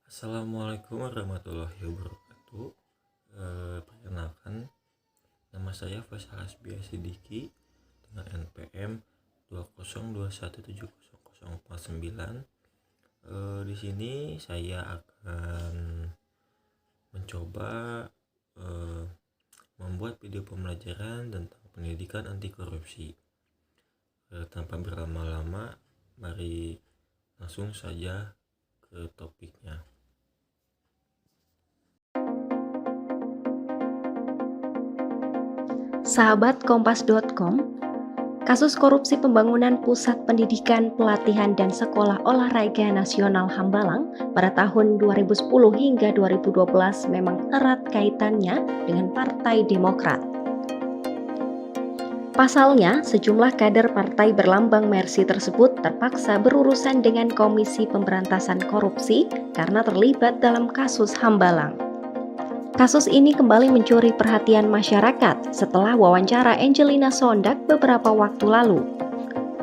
Assalamualaikum warahmatullahi wabarakatuh. Perkenalkan, nama saya Faisal Hasbiah Sidiki dengan NPM 202170049. Di sini saya akan mencoba membuat video pembelajaran tentang pendidikan anti korupsi. Tanpa berlama-lama, mari langsung saja ke topiknya. Sahabat Kompas.com, kasus korupsi pembangunan Pusat Pendidikan, Pelatihan, dan Sekolah Olahraga Nasional Hambalang pada tahun 2010 hingga 2012 memang erat kaitannya dengan Partai Demokrat. Pasalnya, sejumlah kader partai berlambang Mercy tersebut terpaksa berurusan dengan Komisi Pemberantasan Korupsi karena terlibat dalam kasus Hambalang. Kasus ini kembali mencuri perhatian masyarakat setelah wawancara Angelina Sondak beberapa waktu lalu.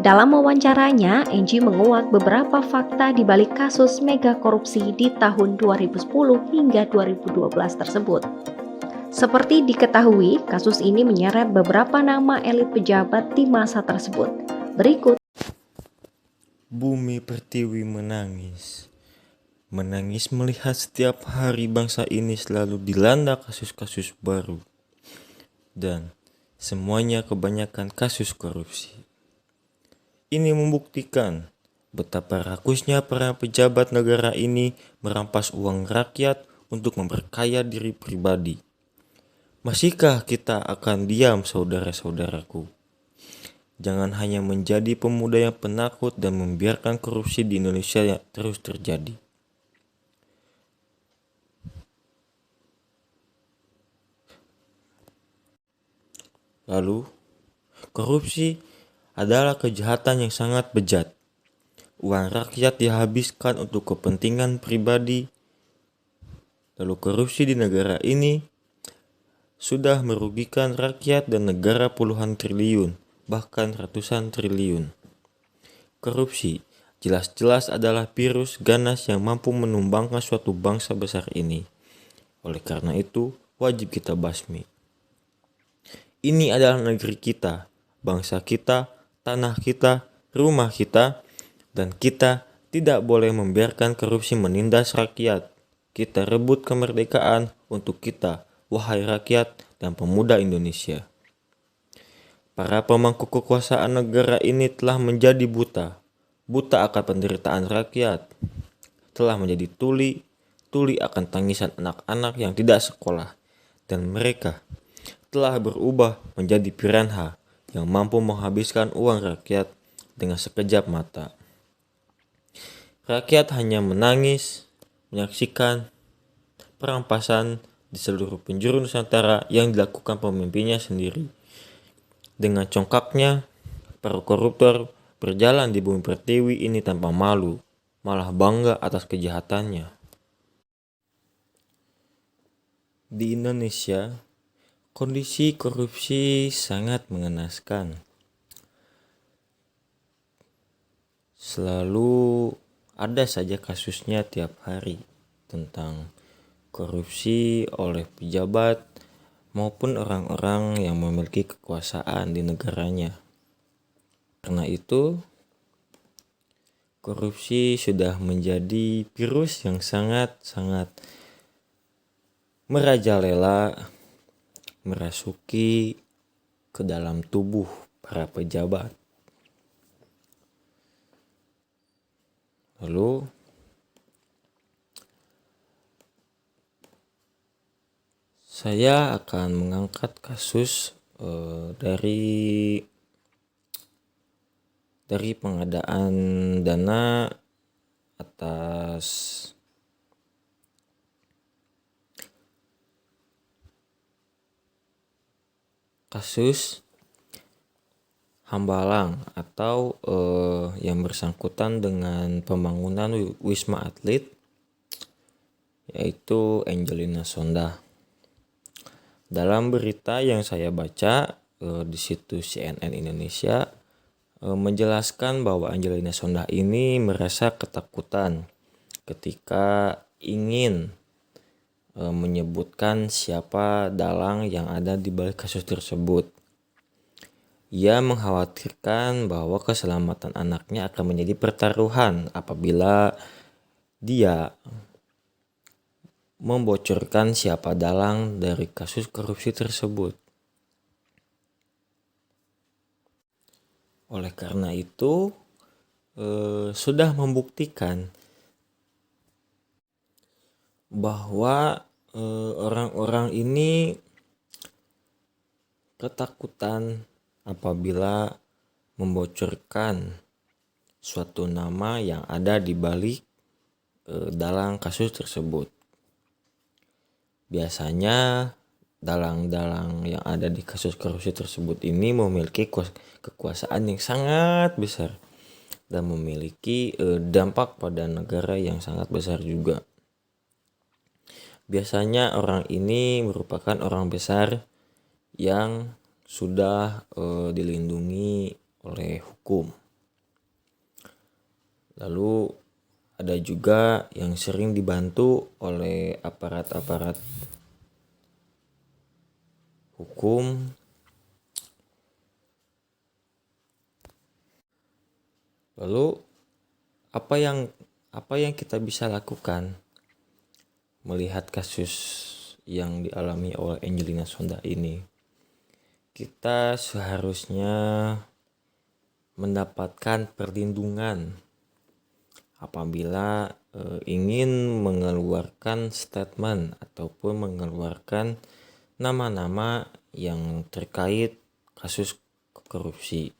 Dalam wawancaranya, Angie menguak beberapa fakta di balik kasus mega korupsi di tahun 2010 hingga 2012 tersebut. Seperti diketahui, kasus ini menyeret beberapa nama elit pejabat di masa tersebut. Berikut. Bumi Pertiwi menangis melihat setiap hari bangsa ini selalu dilanda kasus-kasus baru, dan semuanya kebanyakan kasus korupsi. Ini membuktikan betapa rakusnya para pejabat negara ini merampas uang rakyat untuk memperkaya diri pribadi. Masihkah kita akan diam, saudara-saudaraku? Jangan hanya menjadi pemuda yang penakut dan membiarkan korupsi di Indonesia yang terus terjadi. Lalu, korupsi adalah kejahatan yang sangat bejat. Uang rakyat dihabiskan untuk kepentingan pribadi. Lalu korupsi di negara ini sudah merugikan rakyat dan negara puluhan triliun, bahkan ratusan triliun. Korupsi jelas-jelas adalah virus ganas yang mampu menumbangkan suatu bangsa besar ini. Oleh karena itu, wajib kita basmi. Ini adalah negeri kita, bangsa kita, tanah kita, rumah kita, dan kita tidak boleh membiarkan korupsi menindas rakyat. Kita rebut kemerdekaan untuk kita, wahai rakyat dan pemuda Indonesia. Para pemangku kekuasaan negara ini telah menjadi buta akan penderitaan rakyat, telah menjadi tuli akan tangisan anak-anak yang tidak sekolah, dan mereka telah berubah menjadi piranha yang mampu menghabiskan uang rakyat dengan sekejap mata. Rakyat hanya menangis menyaksikan perampasan di seluruh penjuru Nusantara yang dilakukan pemimpinnya sendiri. Dengan congkaknya, para koruptor berjalan di bumi pertiwi ini tanpa malu, malah bangga atas kejahatannya. Di Indonesia, kondisi korupsi sangat mengenaskan. Selalu ada saja kasusnya tiap hari tentang korupsi oleh pejabat maupun orang-orang yang memiliki kekuasaan di negaranya. Karena itu, korupsi sudah menjadi virus yang sangat-sangat merajalela merasuki ke dalam tubuh para pejabat. Lalu, saya akan mengangkat kasus dari pengadaan dana atas kasus Hambalang atau yang bersangkutan dengan pembangunan Wisma Atlet, yaitu Angelina Sondak. Dalam berita yang saya baca di situs CNN Indonesia menjelaskan bahwa Angelina Sondak ini merasa ketakutan ketika ingin menyebutkan siapa dalang yang ada di balik kasus tersebut. Ia mengkhawatirkan bahwa keselamatan anaknya akan menjadi pertaruhan apabila dia membocorkan siapa dalang dari kasus korupsi tersebut. Oleh karena itu, sudah membuktikan bahwa orang-orang ini ketakutan apabila membocorkan suatu nama yang ada di balik dalang kasus tersebut. Biasanya dalang-dalang yang ada di kasus korupsi tersebut ini memiliki kekuasaan yang sangat besar dan memiliki dampak pada negara yang sangat besar juga. Biasanya orang ini merupakan orang besar yang sudah dilindungi oleh hukum. Lalu ada juga yang sering dibantu oleh aparat-aparat hukum. Lalu apa yang kita bisa lakukan melihat kasus yang dialami oleh Angelina Sonda ini? Kita seharusnya mendapatkan perlindungan apabila ingin mengeluarkan statement ataupun mengeluarkan nama-nama yang terkait kasus korupsi.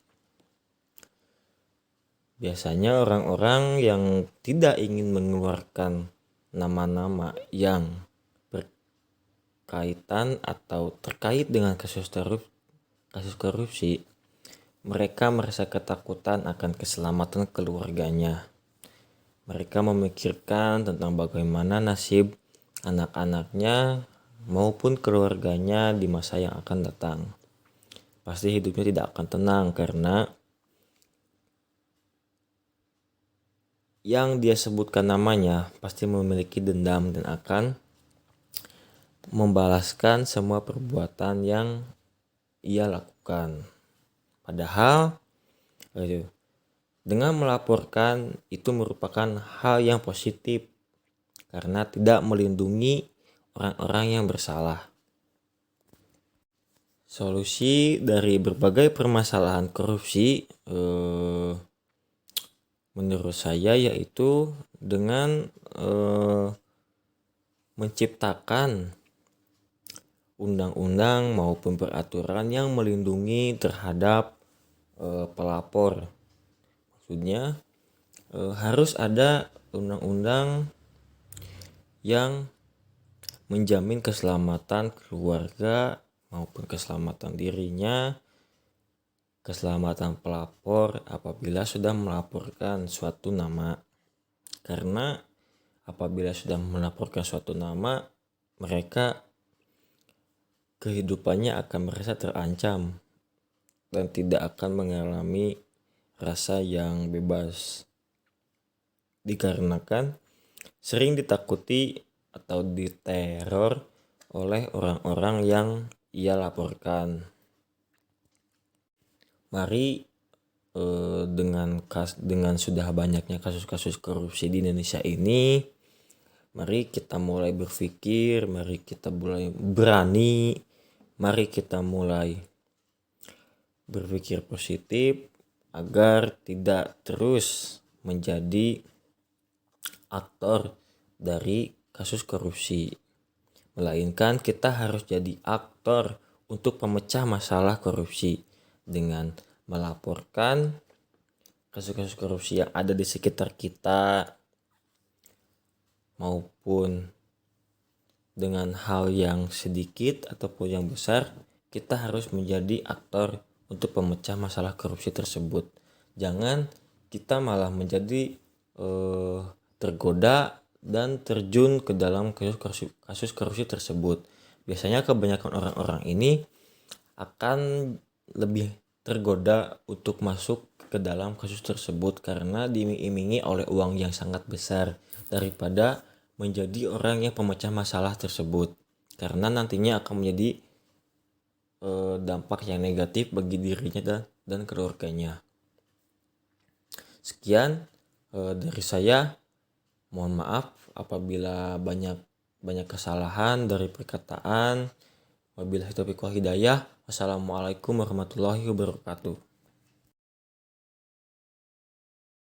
Biasanya orang-orang yang tidak ingin mengeluarkan nama-nama yang berkaitan atau terkait dengan kasus korupsi, mereka merasa ketakutan akan keselamatan keluarganya. Mereka memikirkan tentang bagaimana nasib anak-anaknya maupun keluarganya di masa yang akan datang. Pasti hidupnya tidak akan tenang karena yang dia sebutkan namanya pasti memiliki dendam dan akan membalaskan semua perbuatan yang ia lakukan. Padahal dengan melaporkan itu merupakan hal yang positif karena tidak melindungi orang-orang yang bersalah. Solusi dari berbagai permasalahan korupsi menurut saya yaitu dengan menciptakan undang-undang maupun peraturan yang melindungi terhadap pelapor. Maksudnya harus ada undang-undang yang menjamin keselamatan keluarga maupun keselamatan dirinya, keselamatan pelapor apabila sudah melaporkan suatu nama. Karena apabila sudah melaporkan suatu nama, mereka kehidupannya akan merasa terancam dan tidak akan mengalami rasa yang bebas. Dikarenakan sering ditakuti atau diteror oleh orang-orang yang ia laporkan. Mari dengan sudah banyaknya kasus-kasus korupsi di Indonesia ini, mari kita mulai berpikir, mari kita mulai berani, mari kita mulai berpikir positif agar tidak terus menjadi aktor dari kasus korupsi. Melainkan kita harus jadi aktor untuk pemecah masalah korupsi dengan melaporkan kasus-kasus korupsi yang ada di sekitar kita maupun dengan hal yang sedikit ataupun yang besar, kita harus menjadi aktor untuk pemecah masalah korupsi tersebut. Jangan kita malah menjadi tergoda dan terjun ke dalam kasus korupsi tersebut. Biasanya kebanyakan orang-orang ini akan lebih tergoda untuk masuk ke dalam kasus tersebut karena diiming-imingi oleh uang yang sangat besar daripada menjadi orang yang pemecah masalah tersebut, karena nantinya akan menjadi dampak yang negatif bagi dirinya dan keluarganya. Sekian dari saya. Mohon maaf apabila banyak kesalahan dari perkataan. Wabillahi taufiq wal hidayah. Wassalamualaikum warahmatullahi wabarakatuh.